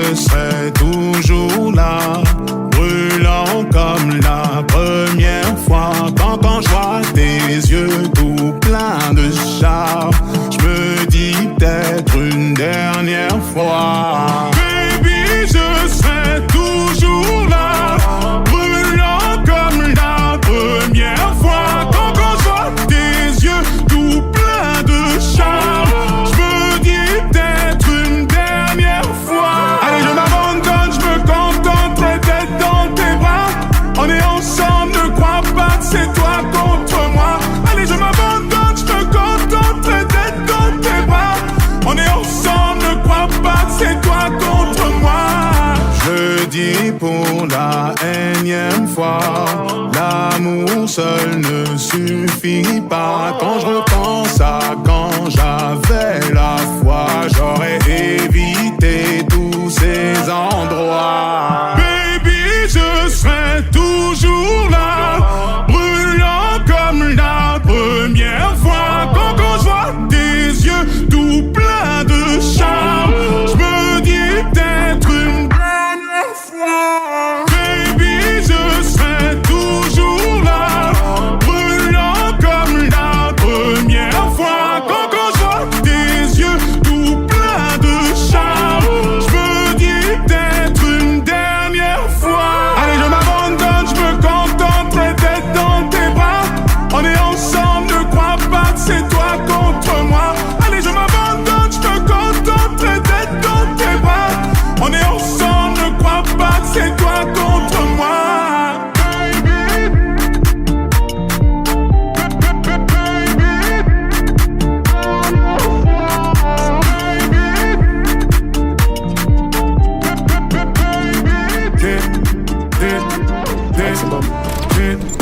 je serai toujours là, brûlant comme la première fois. Quand je vois tes yeux tout pleins de charme, je me dis peut-être une dernière fois. Baby, je serai toujours là, brûlant comme la première fois. Quand je vois tes yeux tout pleins de charme, je me dis peut-être une dernière fois. Allez, je m'abandonne, je me contenterai d'être dans tes bras. On est ensemble, ne crois pas que c'est toi contre moi. Allez, je m'abandonne, je me contenterai d'être dans tes bras. On est ensemble, ne crois pas que c'est toi contre moi. Je dis pour la énième fois, l'amour seul ne suffit pas. Quand je repense à quand j'avais la foi, j'aurais évité tous ces endroits. Baby, je serai toujours là, brûlant comme la première fois. Quand je vois tes yeux tout pleins de charme, je me dis peut-être une dernière fois. Baby, je serai toujours là, brûlant comme la première fois. Quand je vois tes yeux tout pleins de charme, je me dis peut-être une dernière fois. Allez, je m'abandonne, je me contenterai d'être dans tes bras. On est ensemble, ne crois pas que c'est toi contre moi. Allez, je m'abandonne, je me contenterai d'être dans tes bras. On est ensemble, ne crois pas que c'est toi contre moi.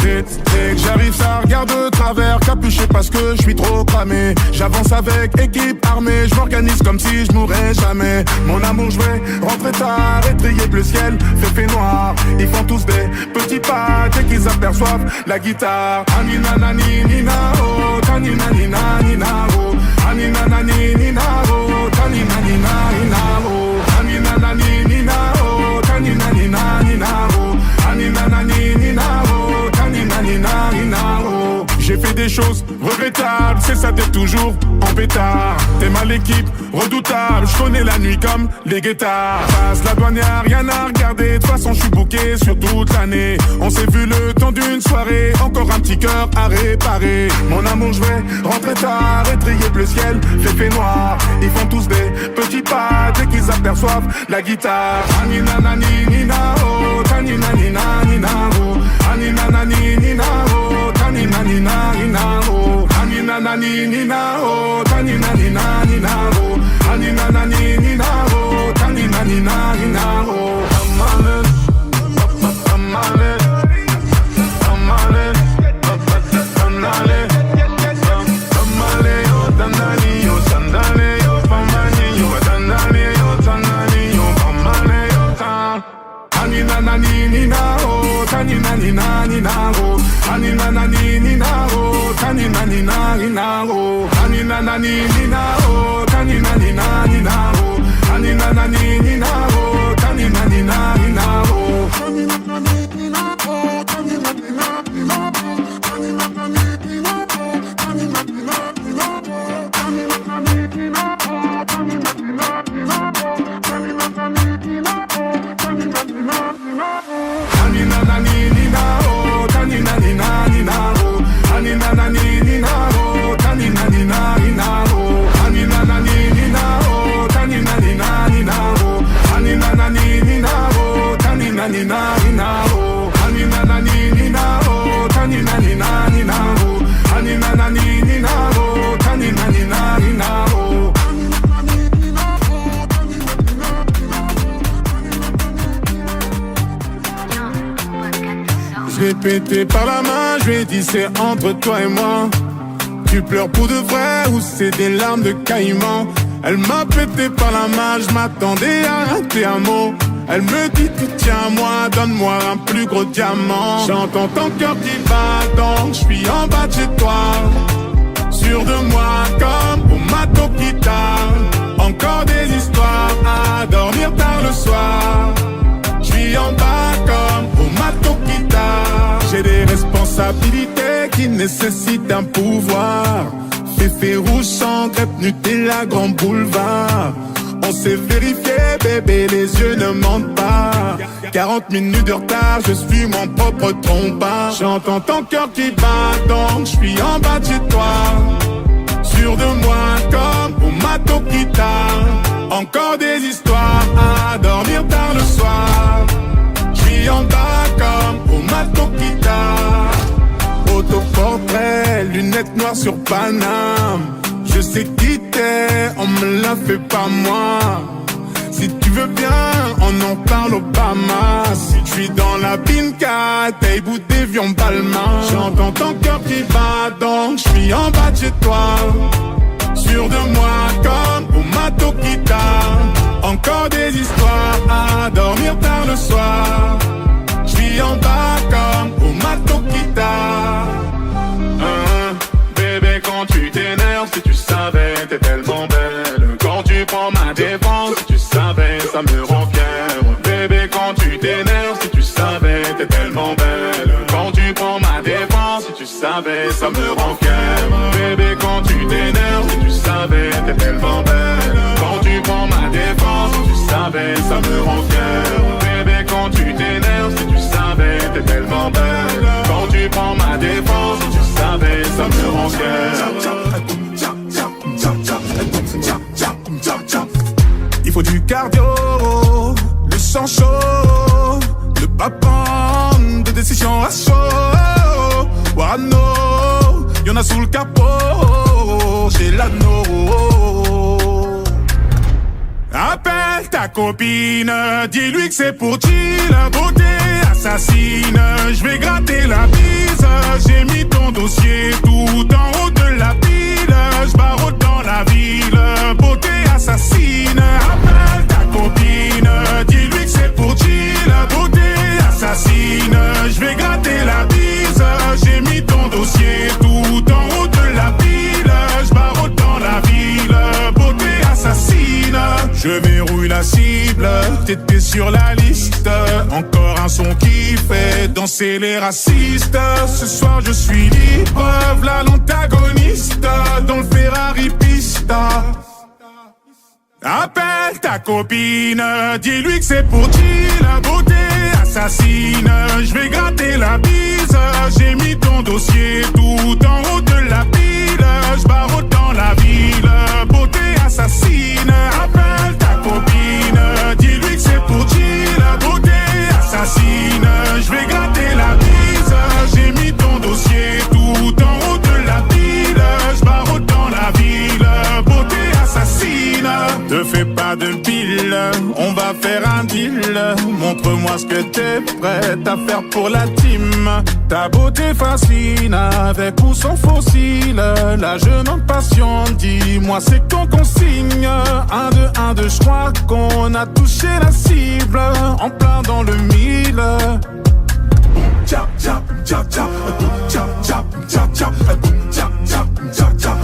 Dès que j'arrive, ça regarde de travers, capuché parce que je suis trop cramé. J'avance avec équipe armée, je m'organise comme si je mourrais jamais. Mon amour, je vais rentrer tard, étrier le ciel, fait noir. Ils font tous des petits pas dès qu'ils aperçoivent la guitare. Anina nani nina oh, tanina nina nina oh, anina nani nina oh, tanina nina nina oh, anina nani nina oh, tanina nina nina oh, anina nani nina oh, tanina nina nina oh. J'ai fait des choses regrettables, c'est ça t'es toujours en pétard. T'es mal l'équipe, redoutable, je connais la nuit comme les guettards. Passe la douane, y'a rien à regarder, de toute façon je suis booké sur toute l'année. On s'est vu le temps d'une soirée, encore un petit cœur à réparer. Mon amour, je vais rentrer tard, étrier le ciel, fait noir. Ils font tous des petits pas dès qu'ils aperçoivent la guitare. Anina nani nina oh, tanina nina nina oh, anina nani nina oh, tanina nina nina oh, anina nani nina oh, tanina nina nina oh, anina nani nina oh, tanina nina nina oh. Amale, amale, amale, amale, oh dandali, oh sandale, oh pamani, oh dandali, oh sandali, oh pamale, oh ta. Anina nani nina oh, tanina nina nina oh, anina nani nina oh, tanina nina nina oh, anina nani nina oh, tanina nina nina oh, anina nani nina oh, tanina nina nina oh, anina nani nina oh, tanina nina nina oh, anina nani nina oh, tanina nina nina oh, anina nani nina oh, tanina nina nina oh, anina nani nina oh, tanina nina nina oh, anina nani nina oh, tanina nina nina oh, anina nani nina oh, tanina nina nina oh, anina nani nina oh, tanina nina nina oh, anina nani nina oh, tanina nina nina oh, anina nani nina oh, tanina nina nina oh, anina nani nina oh, tanina nina nina oh. Je l'ai pété par la main, je lui ai dit c'est entre toi et moi. Tu pleures pour de vrai ou c'est des larmes de caïman? Elle m'a pété par la main, je m'attendais à rater un mot. Elle me dit tu tiens à moi, donne-moi un plus gros diamant. J'entends ton cœur qui bat donc je suis en bas de chez toi. Sûr de moi comme pour ma guitare. Encore des histoires à dormir tard le soir. nécessite un pouvoir. Féfé rouge sans crêpe, Nutella, grand boulevard. On s'est vérifié, bébé, les yeux ne mentent pas. 40 minutes de retard, je suis mon propre trompeur. J'entends ton cœur qui bat, donc je suis en bas de chez toi. Sûr de moi comme au mato guitare. Encore des histoires à dormir tard le soir. Je suis en bas comme au mato guitare. Autoportrait, lunettes noires sur Paname. Je sais qui t'es, on me l'a fait pas moi. Si tu veux bien, on en parle au Bahamas. Si je suis dans la Pinca, t'es bout d'évion Balmain. J'entends ton cœur qui bat, donc je suis en bas de chez toi. Sûr de moi comme au mato guitare. Encore des histoires à dormir tard le soir. Je suis en bas comme au mato guitare. Bébé, quand tu t'énerves, si tu savais, t'es tellement belle. Quand tu prends ma défense, si tu savais, ça me rend fier. Bébé, quand tu t'énerves, si tu savais, t'es tellement belle. Quand tu prends ma défense, si tu savais, ça me rend fier. Bébé, quand tu t'énerves, si tu savais, t'es tellement belle. Quand tu prends ma défense, si tu savais, ça me rend fier. Bébé, quand tu t'énerves, si tu savais, t'es tellement belle. Quand tu prends ma défense, si tu savais, ça me rend fier. Il faut du cardio, le sang chaud, le pas de décision à chaud. Warano, y'en a sous le capot, j'ai l'anneau. Appelle ta copine, dis-lui que c'est pour chill. Beauté assassine, je vais gratter la bise. J'ai mis ton dossier tout en haut de la pile. Je barre dans la ville, beauté assassine. Appelle ta copine, dis-lui que c'est pour chill. Beauté assassine, je vais gratter la bise. J'ai mis ton dossier tout en haut de la pile. Je barre dans la ville, beauté assassine. Je verrouille la cible, t'étais sur la liste. Encore un son qui fait danser les racistes. Ce soir je suis libre, v'là l'antagoniste dans le Ferrari Pista. Appelle ta copine, dis-lui que c'est pour chill. Beauté assassine, je vais gratter la bise. J'ai mis ton dossier tout en haut de la pile. Je barre dans la ville, beauté assassine. Appelle ta copine, dis-lui que c'est pour chill. Beauté assassine, je vais gratter la bise. J'ai mis ton dossier tout en haut de la pile. Je barre dans la ville, beauté assassine. Te fais pas de pile, on va faire un deal. Montre-moi ce que t'es prête à faire pour la team. Ta beauté fascine, avec ou sans fossile. La jeune en passion, dis-moi c'est qu'on consigne. 1, 2, 1, 2, je crois qu'on a touché la cible. En plein dans le mille. Chap, chap, chap, chap, chap, chap, chap, chap, chap, chap, chap, chap.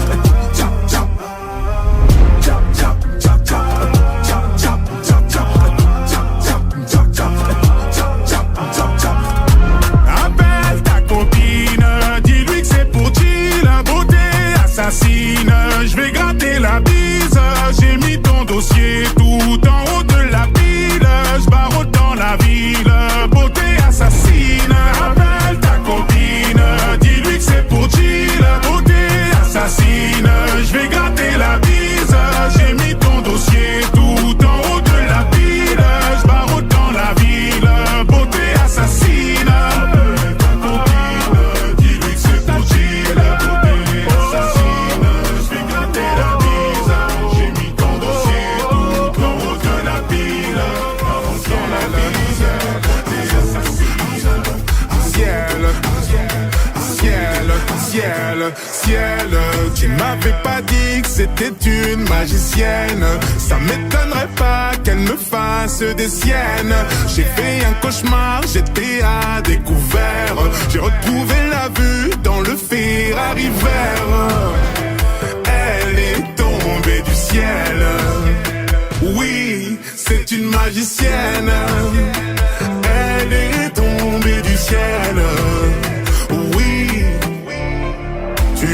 Je vais gratter la bise. J'ai mis ton dossier tout en haut de la pile. Je barre dans la ville, beauté assassine. Appelle ta copine, dis-lui que c'est pour chill. Beauté assassine, je vais gratter la bise. J'ai mis ton dossier tout en haut de la pile. Je barre dans la ville, beauté assassine. Appelle ta copine, dis-lui que c'est pour chill. Beauté assassine, je vais gratter la bise. J'ai mis ton dossier tout en haut de la pile. Dans la bise, beauté assassine. Ciel, ciel, ciel, ciel. Tu m'avais pas dit que c'était une magicienne. Ça m'étonnerait pas qu'elle me fasse des siennes. J'ai fait un cauchemar, j'étais à découvert. J'ai retrouvé la vue dans le Ferrari vert. Elle est tombée du ciel. Oui, c'est une magicienne. Elle est tombée du ciel. Oui,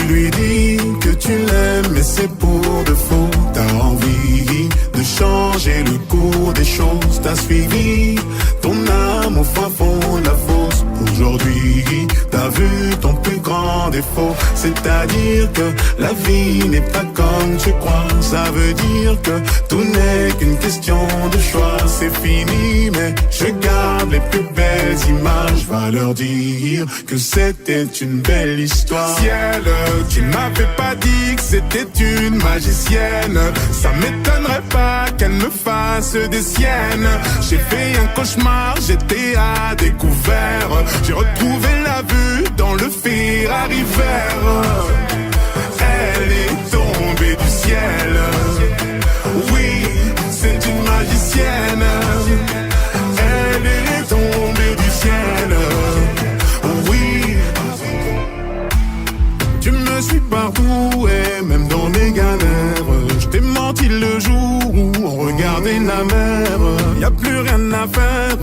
lui dis que tu l'aimes, mais c'est pour de faux. T'as envie de changer le cours des choses. T'as suivi ton âme au fin fond de la fosse. Aujourd'hui, t'as vu ton plus grand défaut. C'est-à-dire que la vie n'est pas comme tu crois. Ça veut dire que tout n'est qu'une question de choix. C'est fini, mais je garde les plus belles images. Va leur dire que c'était une belle histoire. Ciel, tu m'avais pas dit que c'était une magicienne. Ça m'étonnerait pas qu'elle me fasse des siennes. J'ai fait un cauchemar, j'étais à découvert. J'ai retrouvé la vue dans le Ferrari vert. Elle est tombée du ciel. Oui, c'est une magicienne. Elle est tombée du ciel. Oui. Tu me suis partout et même dans mes galères. Je t'ai menti le jour où on regardait la mer. Y'a plus rien à faire,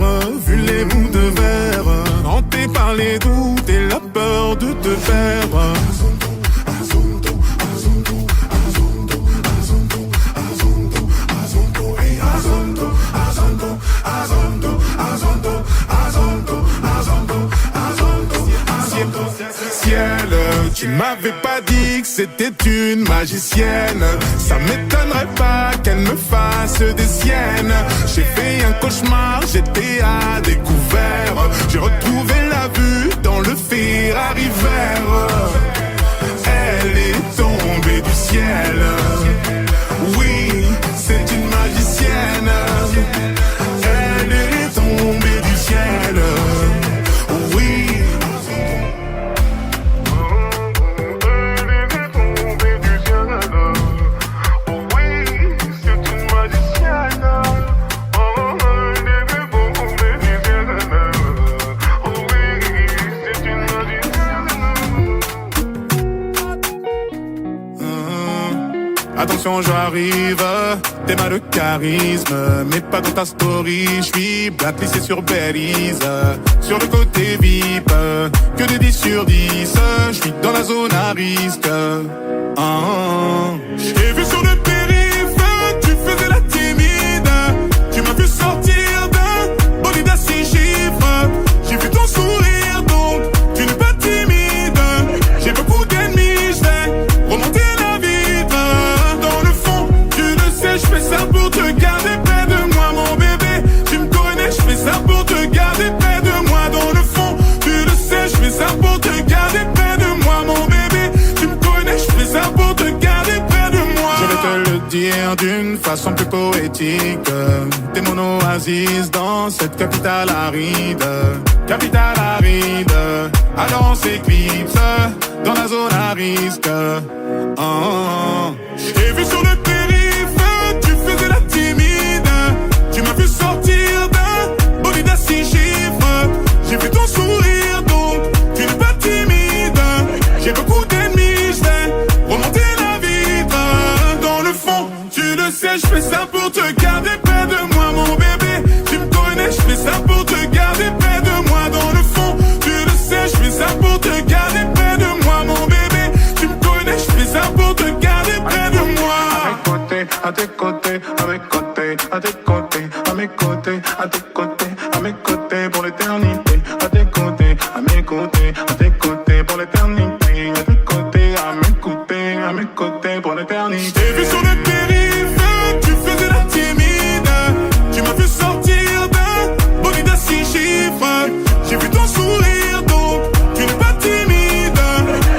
vu les bouts de verre. Hanté par les doutes et la peur de te perdre. Ciel, tu m'avais pas dit que c'était une magicienne. Ça m'étonnerait pas qu'elle me fasse des siennes. J'ai fait un cauchemar, j'étais à découvert. J'ai retrouvé la vue dans le Ferrari vert. Elle est tombée du ciel. Oui, c'est une magicienne. Elle est tombée du ciel. Oui. Attention, j'arrive, t'es mal de charisme, mais pas dans ta story. J'suis blacklissé sur Belize, sur le côté VIP, que de 10 sur 10. J'suis dans la zone à risque. J'ai vu sur le périph', tu faisais la timide. Tu m'as vu sortir d'un bolide à 6 chiffres. J'ai vu ton sourire, donc tu n'es pas timide. J'ai beaucoup d'ennemis, j'vais remonter la vitre. Je fais ça pour te garder près de moi, mon bébé. Tu me connais, je fais ça pour te garder près de moi. Dans le fond, tu le sais, je fais ça pour te garder près de moi, mon bébé. Tu me connais, je fais ça pour te garder près de moi. Je vais te le dire d'une façon plus poétique. T'es mon oasis dans cette capitale aride. Capitale aride. Alors on s'éclipse dans la zone à risque. J'ai vu sur le la timide, tu m'as vu sortir d'un bolide à 6 chiffres. J'ai vu ton sourire, donc tu n'es pas timide. J'ai beaucoup d'ennemis, j'vais remonter la vitre. Dans le fond, tu le sais, je fais ça pour te garder près de moi, mon bébé. Tu me connais, je fais ça pour te garder près de moi. Dans le fond, tu le sais, je fais ça pour te garder près de moi, mon bébé. Tu me connais, je fais ça pour te garder près de moi. À tes côtés, à mes côtés, à tes côtés, à mes côtés, à tes côtés, à mes côtés pour l'éternité. À tes côtés, à mes côtés, à tes côtés pour l'éternité. À tes côtés, à mes côtés pour l'éternité. J'ai vu sur le périph', tu faisais la timide. Tu m'as vu sortir d'un bolide à 6 chiffres. J'ai vu ton sourire, donc tu n'es pas timide.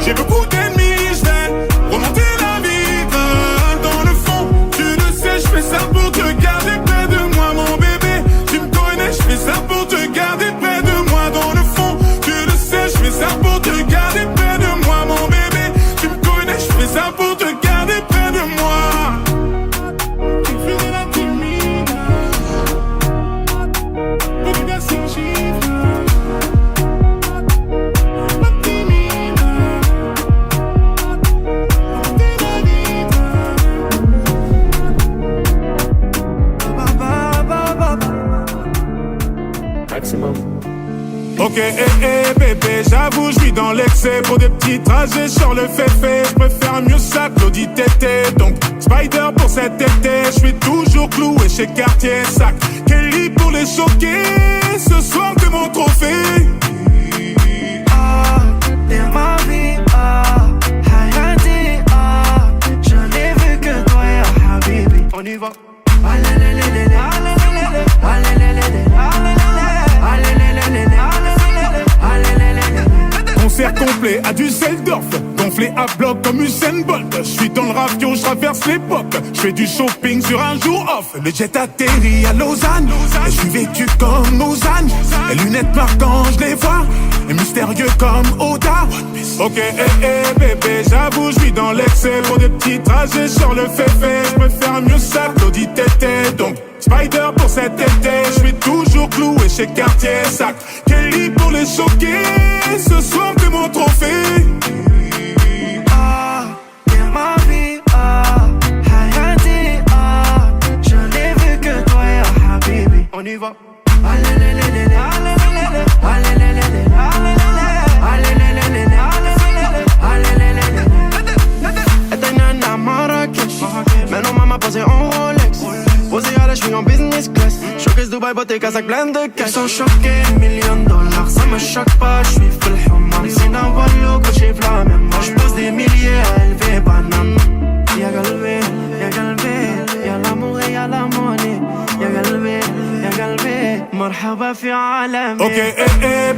J'ai beaucoup d'ennemis, j'vais remonter la vitre. Dans le fond, je fais ça pour te garder près de moi, mon bébé. Tu me connais, je fais ça pour te garder près de moi. Dans le fond, tu le sais, je fais ça pour te garder près de moi, mon bébé. Tu me connais, je fais ça pour te garder près de moi. Tu faisais la timide, bolide à 6 chiffres. Pas timide, t'es la vitre. Maximum. Ok, bébé, j'avoue, j'suis dans l'excès. Pour des petits trajets sur le féfé, j'préfère mieux ça que l'audit tété. Donc, Spider pour cet été, j'suis toujours cloué chez Cartier. Sac, Kelly pour les choquer, ce soir que mon trophée. Ah, t'es ma vie, Hayati, je n'ai vu que toi, ya Habibi. On y va. Concert complet à Düsseldorf, gonflé à bloc comme Usain Bolt. J'suis dans le ravio, j'traverse l'époque. J'fais du shopping sur un jour off. Le jet atterrit à Lausanne, et j'suis vêtu comme Ozan. Les lunettes marquant, j'les vois, et mystérieux comme Oda. Ok, bébé, j'avoue, j'suis dans l'excès. Pour des petits trajets sur le féfé, j'préfère mieux ça que l'audit tété. Donc, Spider pour cet été, j'suis toujours cloué chez Cartier. Sac, Kelly pour les choquer, ce soir que mon trophée. Ah, t'es ma vie, Hayati, je n'ai vu que toi, ya Habibi. On y va. Était nana à Marrakech, maintenant maman posée en Rolex. Posé à la j'suis en business class. Showcase Dubaï, beauté, casaque plein de cash. Ils sont choqués, $1 000 000, ça me choque pas, j'suis full human. C'est un voyou que j'ai la même. Moi j'pose des milliers à élever banane. Y'a galvé, y'a l'amour et y'a la monnaie. Y'a galvé, marhaba fi alami. Ok,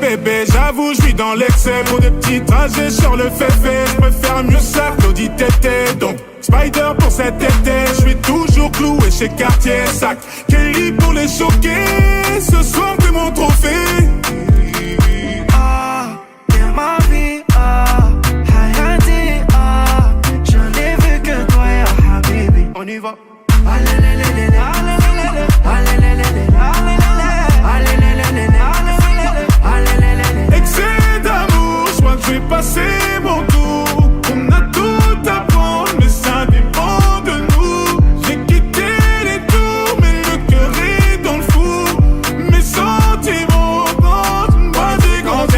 bébé, j'avoue, j'suis dans l'excès. Pour des petits trajets sur le féfé, j'préfère mieux ça que l'audit tété. Donc, Spider pour cet été, j'suis toujours cloué chez Cartier. Sac, Kelly pour les choquer, ce soir que mon trophée. Ah, t'es ma vie, Hayati, je n'ai vu que toi, ya Habibi. On y va. Excès d'amour, j'crois que j'vais passer mon tour. On a tout à prendre, mais ça dépend de nous. J'ai quitté les tours, mais le cœur est dans le four. Mes sentiments quand moi des grandes.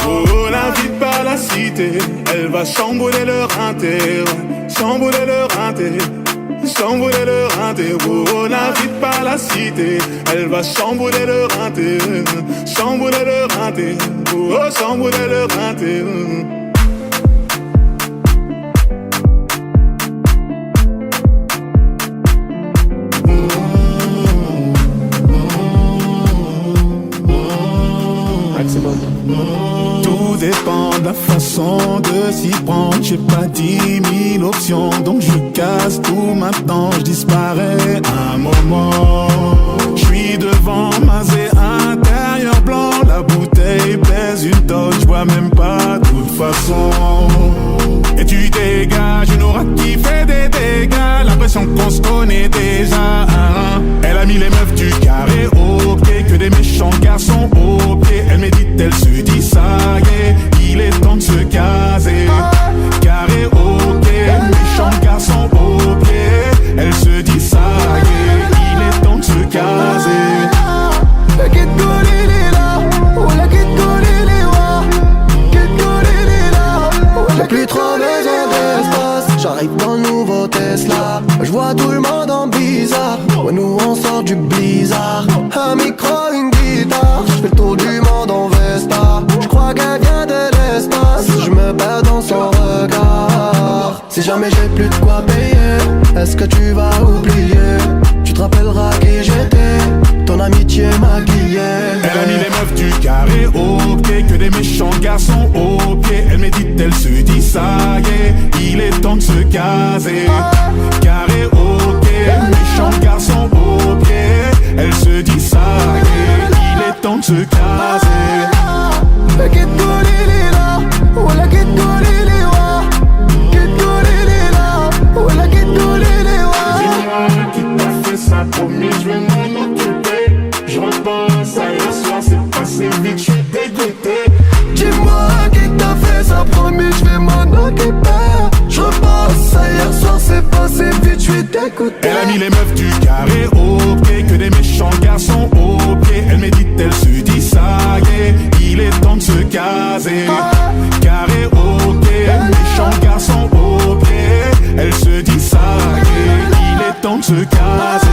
Oh, la vie par la cité, elle va chambouler leur inter. Chambouler leur inter. Chambouler leur inter, oh, la vie par la cité, elle va chambouler leur inter, chambouler leur inter, oh, chambouler leur inter. Tout dépend de la façon de s'y prendre. J'ai pas 10 000 options, donc je casse tout maintenant. Je disparais un moment. Je suis devant Mazé intérieur blanc. La bouteille pèse une tonne, je bois même pas de toute façon. Et tu dégages une aura qui fait des dégâts. L'impression qu'on se connaît déjà. Elle a mis les meufs du carré au pied, que des méchants garçons au pied. Elle médite, elle se dit ça y est, il est temps de se caser. Carré au pied, méchant garçon au pied. Elle se dit ça y est, il est temps de se caser. J'ai plus trop besoin d'espace. J'arrive dans le nouveau Tesla. Je vois tout le monde en bizarre. Ouais, nous on sort du blizzard. Un micro, une guitare. Je fais le tour du monde en Vesta. Je crois qu'elle vient de l'espace. Je me perds dans son regard. Si jamais j'ai plus de quoi payer, est-ce que tu vas oublier? Tu te rappelleras qui j'étais, ton amitié maquillée. Elle a mis les meufs du carré au pied, que des méchants garçons au pied. Elle médite, elle se dit ça y est, il est temps de se caser. Carré au pied, méchant garçon au pied. Elle se dit ça y est, il est temps de se caser. Promis, je vais m'en occuper. Je repense à hier soir, c'est passé vite, je suis dégoûté. Dis-moi qui t'a fait ça, promis, je vais m'en occuper. Je repense à hier soir, c'est passé vite, je suis dégoûté. côté. Elle a mis les meufs du carré au pied, que des méchants garçons au pied. Elle médite, elle se dit ça y est, il est temps de se caser. Carré au pied, méchants garçons au pied. Elle se dit ça y est, il est temps de se caser.